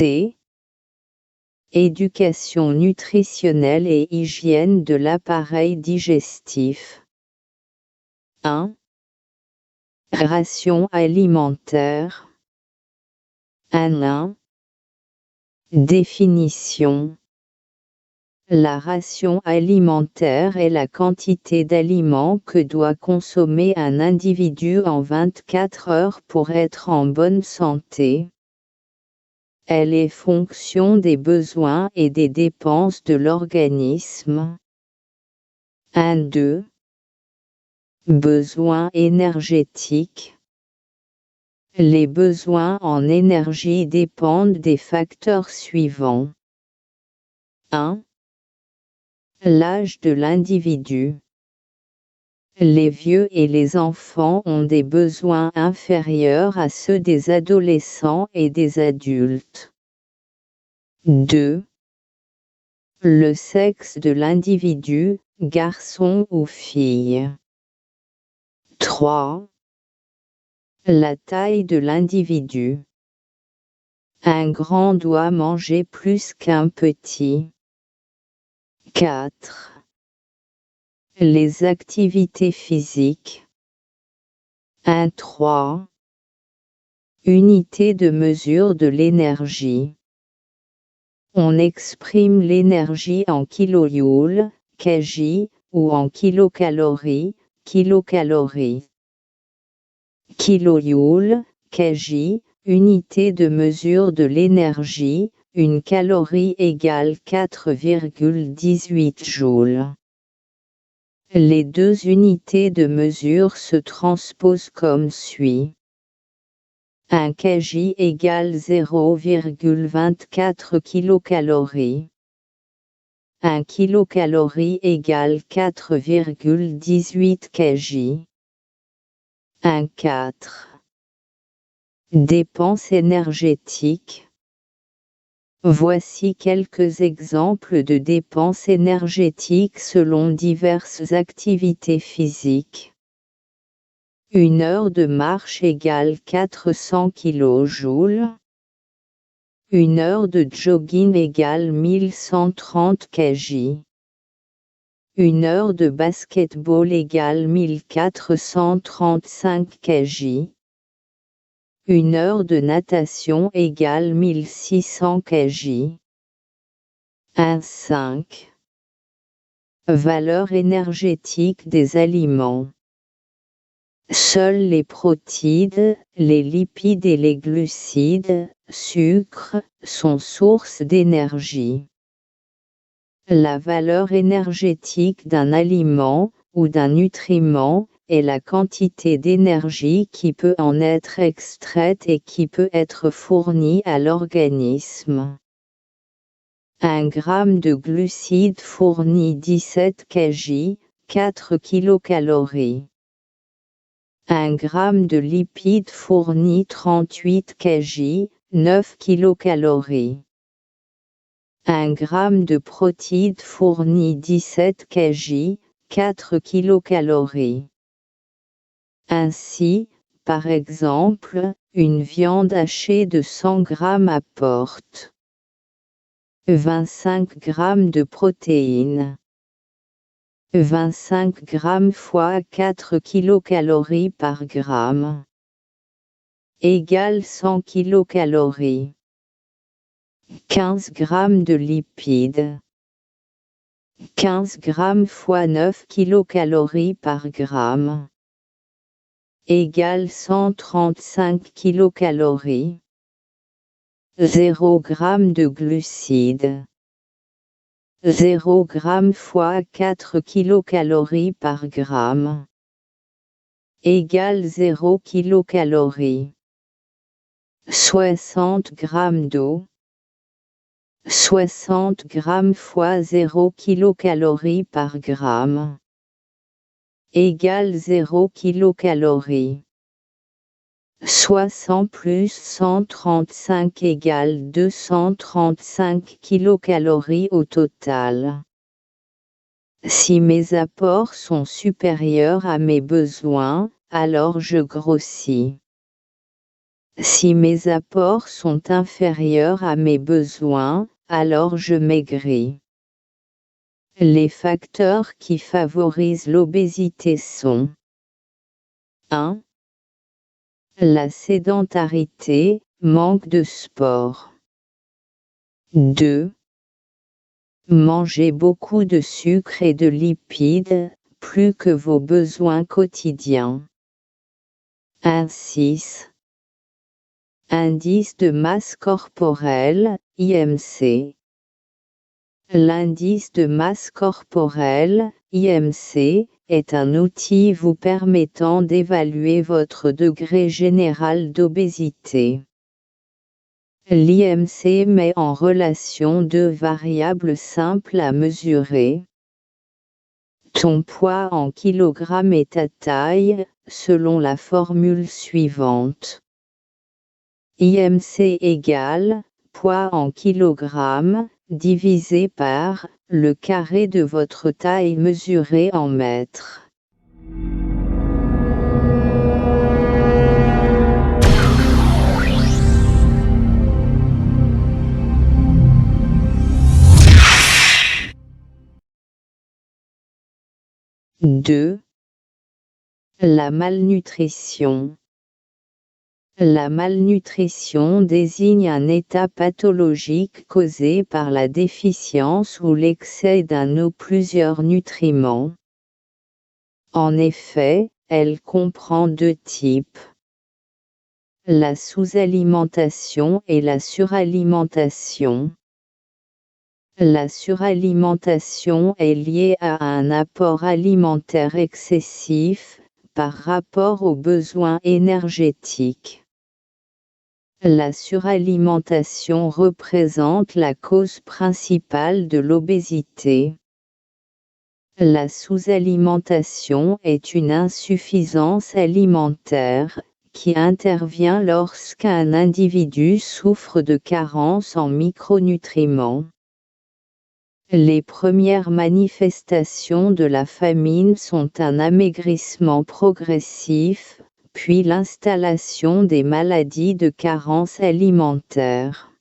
C. Éducation nutritionnelle et hygiène de l'appareil digestif. 1. Ration alimentaire. 1. Définition. La ration alimentaire est la quantité d'aliments que doit consommer un individu en 24 heures pour être en bonne santé. Elle est fonction des besoins et des dépenses de l'organisme. 2. Besoins énergétiques. Les besoins en énergie dépendent des facteurs suivants. 1. L'âge de l'individu. Les vieux et les enfants ont des besoins inférieurs à ceux des adolescents et des adultes. 2. Le sexe de l'individu, garçon ou fille. 3. La taille de l'individu. Un grand doit manger plus qu'un petit. 4. Les activités physiques. 3. Unité de mesure de l'énergie. On exprime l'énergie en kilojoules, kg, ou en kilocalories, kilocalories. Kilojoule, kg, unité de mesure de l'énergie, une calorie égale 4,18 joules. Les deux unités de mesure se transposent comme suit. 1 kg égale 0,24 kilocalories. 1 kilocalorie égale 4,18 kg. 4. Dépenses énergétiques. Voici quelques exemples de dépenses énergétiques selon diverses activités physiques. 1 heure de marche égale 400 kJ. 1 heure de jogging égale 1130 kg. 1 heure de basketball égale 1435 kg. 1 heure de natation égale 1600 kg. 5. Valeur énergétique des aliments. Seuls les protides, les lipides et les glucides, sucres, sont sources d'énergie. La valeur énergétique d'un aliment, ou d'un nutriment, est la quantité d'énergie qui peut en être extraite et qui peut être fournie à l'organisme. 1 g de glucides fournit 17 kg, 4 kilocalories. 1 g de lipides fournit 38 kg, 9 kilocalories. 1 g de protides fournit 17 kg, 4 kilocalories. Ainsi, par exemple, une viande hachée de 100 g apporte 25 g de protéines. 25 g fois 4 kilocalories par gramme égale 100 kilocalories. 15 g de lipides. 15 g fois 9 kilocalories par gramme égale 135 kilocalories. 0 g de glucides. 0 g fois 4 kilocalories par gramme égale 0 kilocalories. 60 g d'eau. 60 g fois 0 kilocalories par gramme égale 0 kilocalories. 60 plus 135 égale 235 kilocalories au total. Si mes apports sont supérieurs à mes besoins, alors je grossis. Si mes apports sont inférieurs à mes besoins, alors je maigris. Les facteurs qui favorisent l'obésité sont 1. La sédentarité, manque de sport. 2. Manger beaucoup de sucre et de lipides, plus que vos besoins quotidiens. 1,6. Indice de masse corporelle, IMC. L'indice de masse corporelle, IMC, est un outil vous permettant d'évaluer votre degré général d'obésité. L'IMC met en relation deux variables simples à mesurer. Ton poids en kilogrammes et ta taille, selon la formule suivante. IMC égale, poids en kilogrammes, divisé par, le carré de votre taille mesurée en mètres. Deux. La malnutrition. La malnutrition désigne un état pathologique causé par la déficience ou l'excès d'un ou plusieurs nutriments. En effet, elle comprend deux types. La sous-alimentation et la suralimentation. La suralimentation est liée à un apport alimentaire excessif, par rapport aux besoins énergétiques. La suralimentation représente la cause principale de l'obésité. La sous-alimentation est une insuffisance alimentaire, qui intervient lorsqu'un individu souffre de carence en micronutriments. Les premières manifestations de la famine sont un amaigrissement progressif, puis l'installation des maladies de carence alimentaire.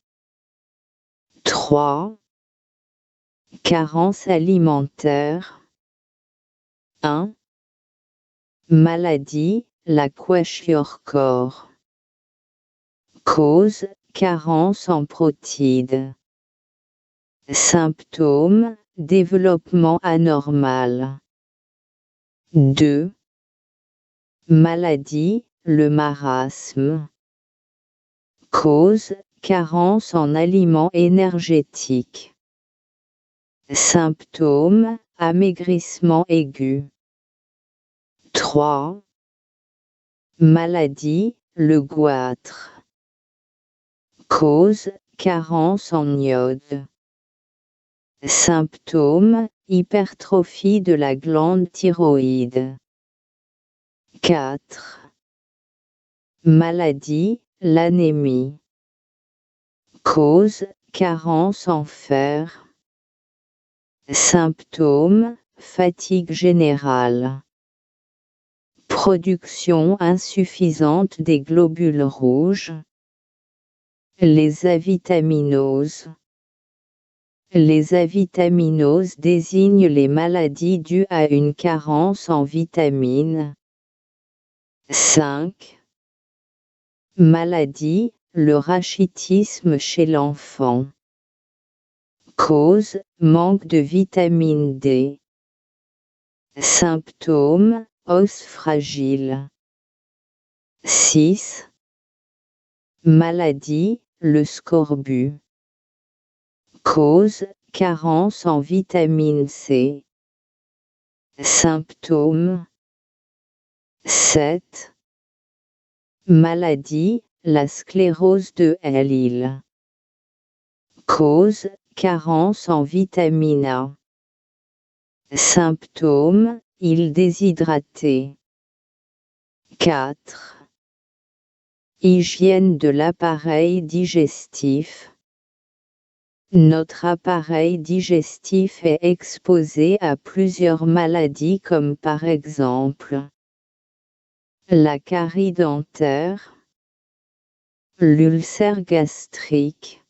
3. Carence alimentaire. 1. Maladie, la kwashiorkor. Cause, carence en protides. Symptômes, développement anormal. 2. Maladie, le marasme. Cause, carence en aliments énergétiques. Symptômes, amaigrissement aigu. 3. Maladie, le goitre. Cause, carence en iode. Symptômes, hypertrophie de la glande thyroïde. 4. Maladie, l'anémie. Cause, carence en fer. Symptômes, fatigue générale. Production insuffisante des globules rouges. Les avitaminoses. Les avitaminoses désignent les maladies dues à une carence en vitamines. 5. Maladie, le rachitisme chez l'enfant. Cause, manque de vitamine D. Symptômes, os fragile. 6. Maladie, le scorbut. Cause, carence en vitamine C. Symptômes. 7. Maladie, la sclérose de Lille. Cause, carence en vitamine A. Symptômes, île déshydratée. 4. Hygiène de l'appareil digestif. Notre appareil digestif est exposé à plusieurs maladies comme par exemple la carie dentaire, l'ulcère gastrique,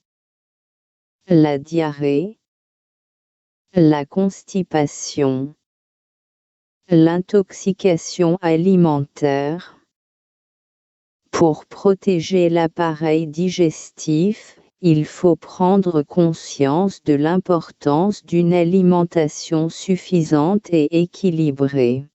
la diarrhée, la constipation, l'intoxication alimentaire. Pour protéger l'appareil digestif, il faut prendre conscience de l'importance d'une alimentation suffisante et équilibrée.